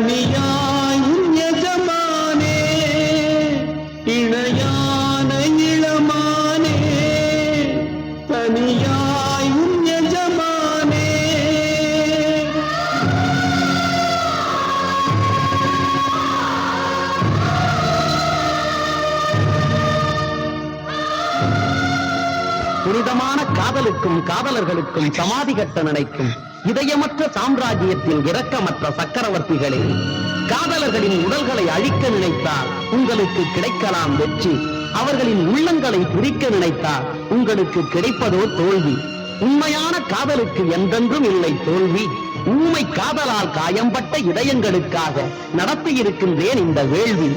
தனியாயும் எஜமானே இணையான இளமானே தனியாயும் எஜமானே. புனிதமான காதலுக்கும் காதலர்களுக்கும் சமாதி கட்ட நினைக்கும் இதயமற்ற சாம்ராஜ்யத்தின் இரக்கமற்ற சக்கரவர்த்திகளே, காதலர்களின் உடல்களை அழிக்க நினைத்தால் உங்களுக்கு கிடைக்கலாம் வெற்றி. அவர்களின் உள்ளங்களை பிரிக்க நினைத்தால் உங்களுக்கு கிடைப்பதோ தோல்வி. உண்மையான காதலுக்கு என்றென்றும் இல்லை தோல்வி. ஊமை காதலால் காயம்பட்ட இதயங்களுக்காக நடத்தியிருக்கின்றேன் இந்த வேள்வி.